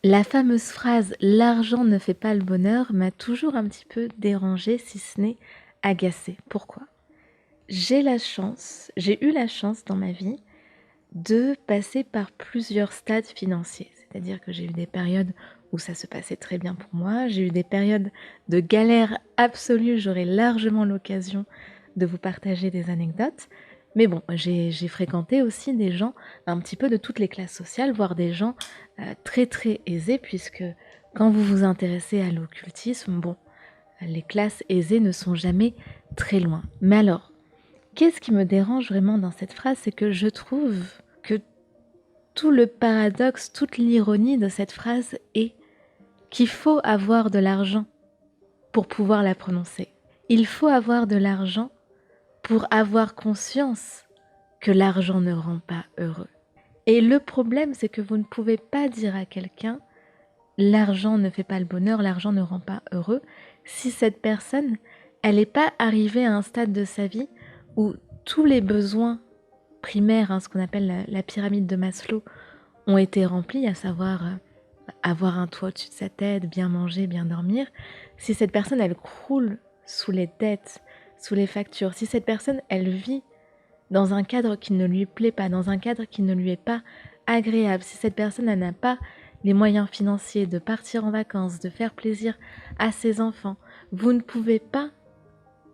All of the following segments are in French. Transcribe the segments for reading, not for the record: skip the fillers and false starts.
La fameuse phrase «l'argent ne fait pas le bonheur» m'a toujours un petit peu dérangée, si ce n'est agacée. Pourquoi? J'ai eu la chance dans ma vie de passer par plusieurs stades financiers. C'est-à-dire que j'ai eu des périodes où ça se passait très bien pour moi, j'ai eu des périodes de galère absolue, j'aurai largement l'occasion de vous partager des anecdotes. Mais bon, j'ai fréquenté aussi des gens un petit peu de toutes les classes sociales, voire des gens très très aisés, puisque quand vous vous intéressez à l'occultisme, bon, les classes aisées ne sont jamais très loin. Mais alors, qu'est-ce qui me dérange vraiment dans cette phrase, c'est que je trouve que tout le paradoxe, toute l'ironie de cette phrase est qu'il faut avoir de l'argent pour pouvoir la prononcer. Il faut avoir de l'argent pour avoir conscience que l'argent ne rend pas heureux. Et le problème, c'est que vous ne pouvez pas dire à quelqu'un l'argent ne fait pas le bonheur, l'argent ne rend pas heureux, si cette personne, elle n'est pas arrivée à un stade de sa vie où tous les besoins primaires, ce qu'on appelle la pyramide de Maslow, ont été remplis, à savoir avoir un toit au-dessus de sa tête, bien manger, bien dormir. Si cette personne, elle croule sous les dettes, sous les factures, si cette personne, elle vit dans un cadre qui ne lui plaît pas, dans un cadre qui ne lui est pas agréable, si cette personne, elle n'a pas les moyens financiers de partir en vacances, de faire plaisir à ses enfants, vous ne pouvez pas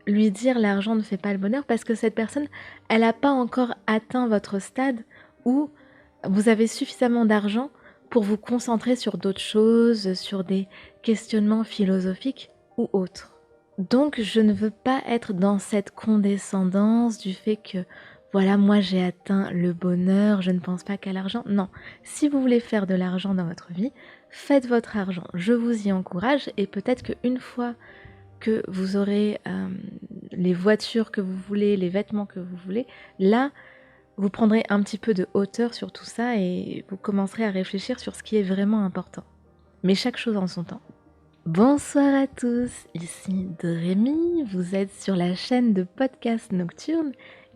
lui dire l'argent ne fait pas le bonheur parce que cette personne, elle n'a pas encore atteint votre stade où vous avez suffisamment d'argent pour vous concentrer sur d'autres choses, sur des questionnements philosophiques ou autres. Donc je ne veux pas être dans cette condescendance du fait que voilà, moi j'ai atteint le bonheur, je ne pense pas qu'à l'argent. Non, si vous voulez faire de l'argent dans votre vie, faites votre argent. Je vous y encourage et peut-être qu'une fois que vous aurez les voitures que vous voulez, les vêtements que vous voulez, là, vous prendrez un petit peu de hauteur sur tout ça et vous commencerez à réfléchir sur ce qui est vraiment important. Mais chaque chose en son temps. Bonsoir à tous, ici Rémi, vous êtes sur la chaîne de podcast nocturne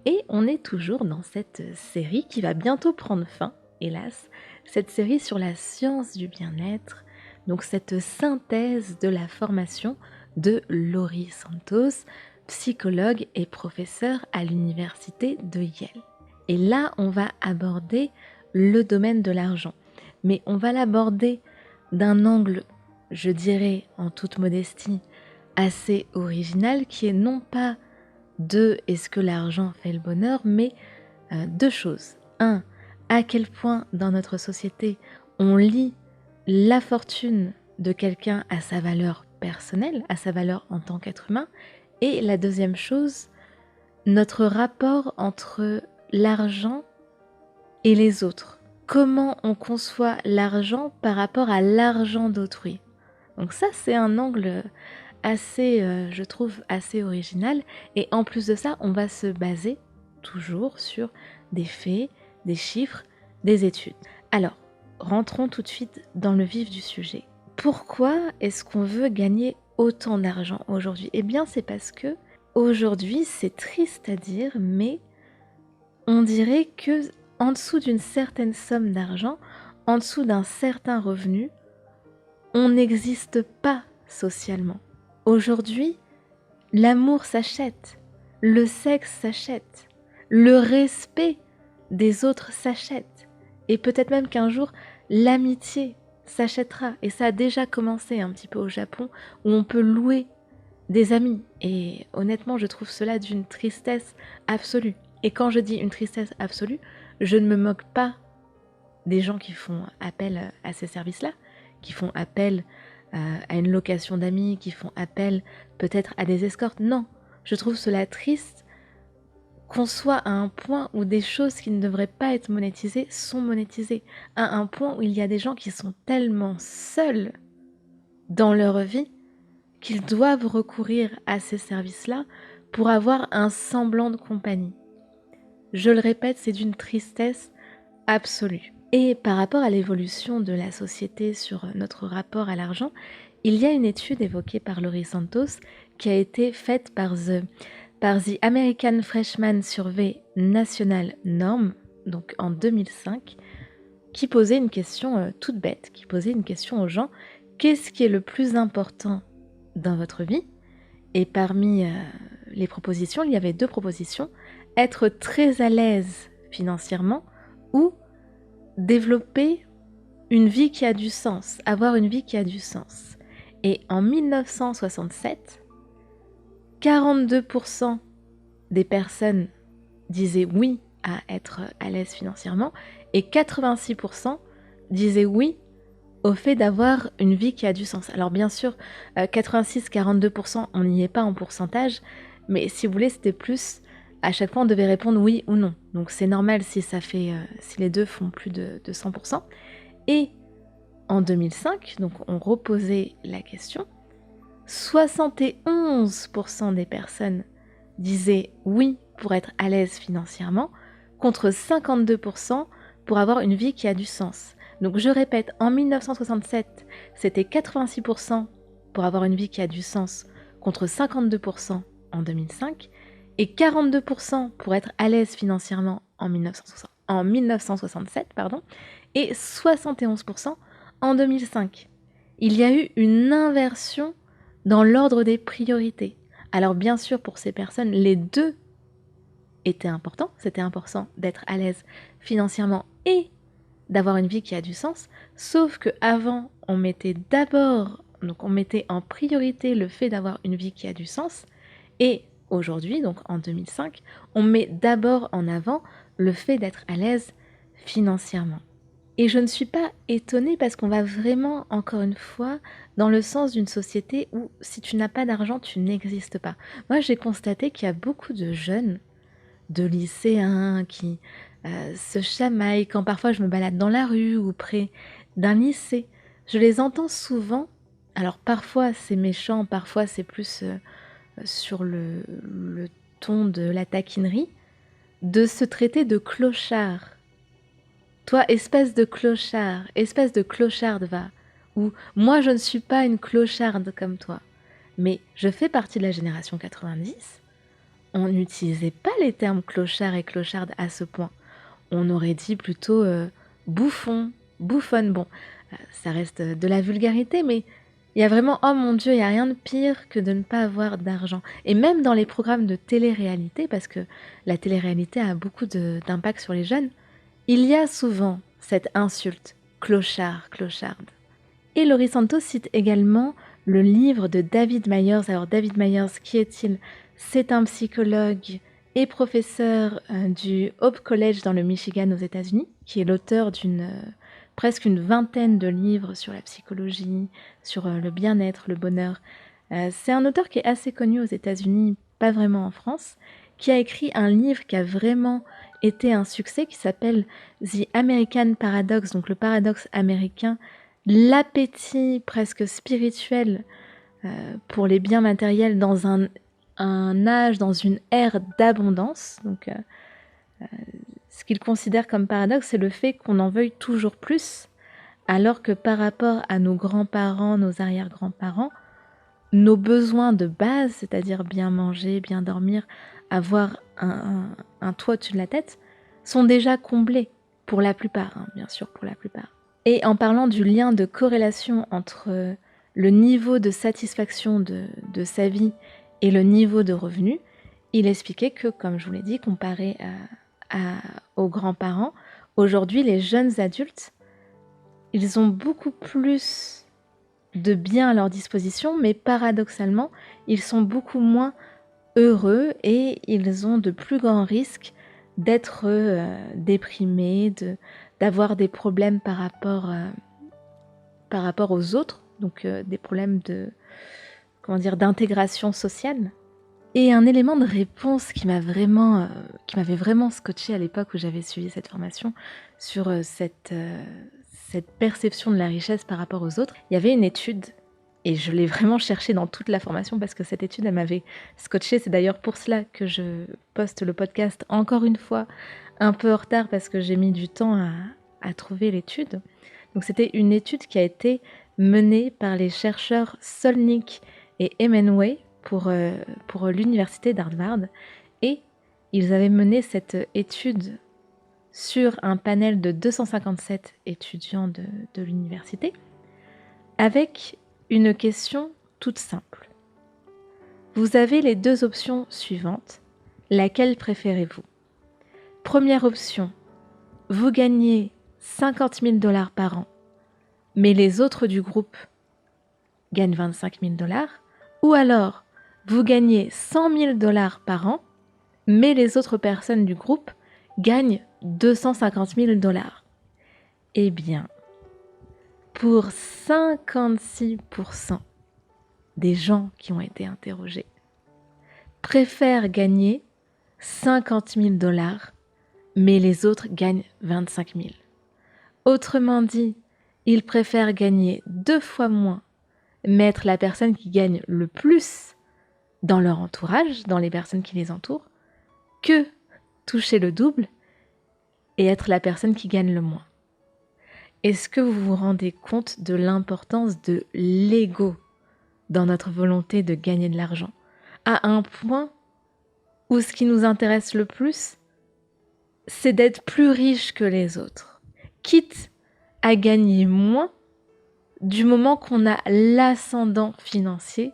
et on est toujours dans cette série qui va bientôt prendre fin, hélas, cette série sur la science du bien-être, donc cette synthèse de la formation de Laurie Santos, psychologue et professeure à l'université de Yale. Et là, on va aborder le domaine de l'argent, mais on va l'aborder d'un angle, je dirais en toute modestie, assez original, qui est non pas de est-ce que l'argent fait le bonheur, mais deux choses. Un, à quel point dans notre société on lie la fortune de quelqu'un à sa valeur personnelle, à sa valeur en tant qu'être humain, et la deuxième chose, notre rapport entre l'argent et les autres. Comment on conçoit l'argent par rapport à l'argent d'autrui. Donc ça, c'est un angle assez, je trouve, assez original. Et en plus de ça, on va se baser toujours sur des faits, des chiffres, des études. Alors, rentrons tout de suite dans le vif du sujet. Pourquoi est-ce qu'on veut gagner autant d'argent aujourd'hui? Eh bien, c'est parce que aujourd'hui, c'est triste à dire, mais on dirait que en dessous d'une certaine somme d'argent, en dessous d'un certain revenu, on n'existe pas socialement. Aujourd'hui, l'amour s'achète, le sexe s'achète, le respect des autres s'achète, et peut-être même qu'un jour, l'amitié s'achètera. Et ça a déjà commencé un petit peu au Japon, où on peut louer des amis. Et honnêtement, je trouve cela d'une tristesse absolue. Et quand je dis une tristesse absolue, je ne me moque pas des gens qui font appel à ces services-là, qui font appel à une location d'amis, qui font appel peut-être à des escortes. Non, je trouve cela triste qu'on soit à un point où des choses qui ne devraient pas être monétisées sont monétisées, à un point où il y a des gens qui sont tellement seuls dans leur vie qu'ils doivent recourir à ces services-là pour avoir un semblant de compagnie. Je le répète, c'est d'une tristesse absolue. Et par rapport à l'évolution de la société sur notre rapport à l'argent, il y a une étude évoquée par Laurie Santos qui a été faite par The American Freshman Survey National Norm, donc en 2005, qui posait une question toute bête, qui posait une question aux gens. Qu'est-ce qui est le plus important dans votre vie? Et parmi les propositions, il y avait 2 propositions. Être très à l'aise financièrement ou développer une vie qui a du sens, avoir une vie qui a du sens. Et en 1967, 42% des personnes disaient oui à être à l'aise financièrement et 86% disaient oui au fait d'avoir une vie qui a du sens. Alors bien sûr, 86-42%, on n'y est pas en pourcentage, mais si vous voulez, c'était plus, à chaque fois on devait répondre oui ou non. Donc c'est normal si si les deux font plus de 100%. Et en 2005, donc on reposait la question, 71% des personnes disaient oui pour être à l'aise financièrement, contre 52% pour avoir une vie qui a du sens. Donc je répète, en 1967, c'était 86% pour avoir une vie qui a du sens, contre 52% en 2005, et 42% pour être à l'aise financièrement en 1967, et 71% en 2005. Il y a eu une inversion dans l'ordre des priorités. Alors bien sûr, pour ces personnes, les deux étaient importants. C'était important d'être à l'aise financièrement et d'avoir une vie qui a du sens. Sauf que avant, on mettait en priorité le fait d'avoir une vie qui a du sens. Et aujourd'hui, donc en 2005, on met d'abord en avant le fait d'être à l'aise financièrement. Et je ne suis pas étonnée parce qu'on va vraiment, encore une fois, dans le sens d'une société où si tu n'as pas d'argent, tu n'existes pas. Moi, j'ai constaté qu'il y a beaucoup de jeunes, de lycéens qui se chamaillent quand parfois je me balade dans la rue ou près d'un lycée. Je les entends souvent. Alors parfois c'est méchant, parfois c'est plus sur le ton de la taquinerie, de se traiter de clochard. Toi, espèce de clocharde, va. Ou moi, je ne suis pas une clocharde comme toi. Mais je fais partie de la génération 90. On n'utilisait pas les termes clochard et clocharde à ce point. On aurait dit plutôt bouffon, bouffonne. Bon, ça reste de la vulgarité, mais il y a vraiment, oh mon Dieu, il n'y a rien de pire que de ne pas avoir d'argent. Et même dans les programmes de télé-réalité, parce que la télé-réalité a beaucoup d'impact sur les jeunes, il y a souvent cette insulte, clochard, clocharde. Et Laurie Santos cite également le livre de David Myers. Alors David Myers, qui est-il? C'est un psychologue et professeur du Hope College dans le Michigan aux États-Unis, qui est l'auteur d'une presque une vingtaine de livres sur la psychologie, sur le bien-être, le bonheur. C'est un auteur qui est assez connu aux États-Unis, pas vraiment en France, qui a écrit un livre qui a vraiment été un succès, qui s'appelle The American Paradox, donc le paradoxe américain, l'appétit presque spirituel pour les biens matériels dans un âge, dans une ère d'abondance. Donc, ce qu'il considère comme paradoxe, c'est le fait qu'on en veuille toujours plus, alors que par rapport à nos grands-parents, nos arrière-grands-parents, nos besoins de base, c'est-à-dire bien manger, bien dormir, avoir un toit au-dessus de la tête, sont déjà comblés, pour la plupart, hein, bien sûr, pour la plupart. Et en parlant du lien de corrélation entre le niveau de satisfaction de sa vie et le niveau de revenu, il expliquait que, comme je vous l'ai dit, comparé aux grands-parents, aujourd'hui, les jeunes adultes, ils ont beaucoup plus de biens à leur disposition, mais paradoxalement, ils sont beaucoup moins heureux et ils ont de plus grands risques d'être déprimés, d'avoir des problèmes par rapport aux autres, donc des problèmes d'intégration sociale. Et un élément de réponse qui m'avait vraiment scotché à l'époque où j'avais suivi cette formation sur cette perception de la richesse par rapport aux autres, il y avait une étude, et je l'ai vraiment cherchée dans toute la formation parce que cette étude, elle m'avait scotché. C'est d'ailleurs pour cela que je poste le podcast encore une fois un peu en retard parce que j'ai mis du temps à trouver l'étude. Donc c'était une étude qui a été menée par les chercheurs Solnick et Hemenway pour l'université d'Harvard, et ils avaient mené cette étude sur un panel de 257 étudiants de l'université avec une question toute simple. Vous avez les deux options suivantes. Laquelle préférez-vous? Première option, vous gagnez 50 000 $ par an, mais les autres du groupe gagnent 25 000 $. Ou alors, vous gagnez 100 000 $ par an, mais les autres personnes du groupe gagnent 250 000 $. Eh bien, pour 56% des gens qui ont été interrogés, préfèrent gagner 50 000 $, mais les autres gagnent 25 000. Autrement dit, ils préfèrent gagner 2 fois moins, mais être la personne qui gagne le plus dans leur entourage, dans les personnes qui les entourent, que toucher le double et être la personne qui gagne le moins. Est-ce que vous vous rendez compte de l'importance de l'ego dans notre volonté de gagner de l'argent, à un point où ce qui nous intéresse le plus, c'est d'être plus riche que les autres, quitte à gagner moins du moment qu'on a l'ascendant financier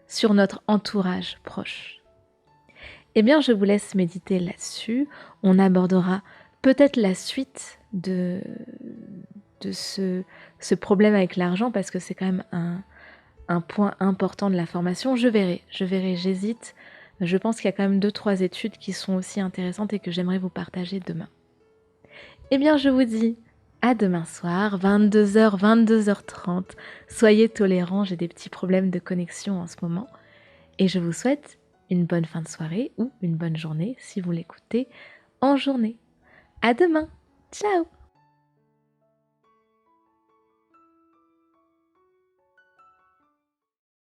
sur notre entourage proche. Eh bien, je vous laisse méditer là-dessus. On abordera peut-être la suite de ce problème avec l'argent parce que c'est quand même un point important de la formation. Je verrai, j'hésite. Je pense qu'il y a quand même 2-3 études qui sont aussi intéressantes et que j'aimerais vous partager demain. Eh bien, je vous dis à demain soir, 22h, 22h30. Soyez tolérants, j'ai des petits problèmes de connexion en ce moment. Et je vous souhaite une bonne fin de soirée ou une bonne journée si vous l'écoutez en journée. À demain. Ciao.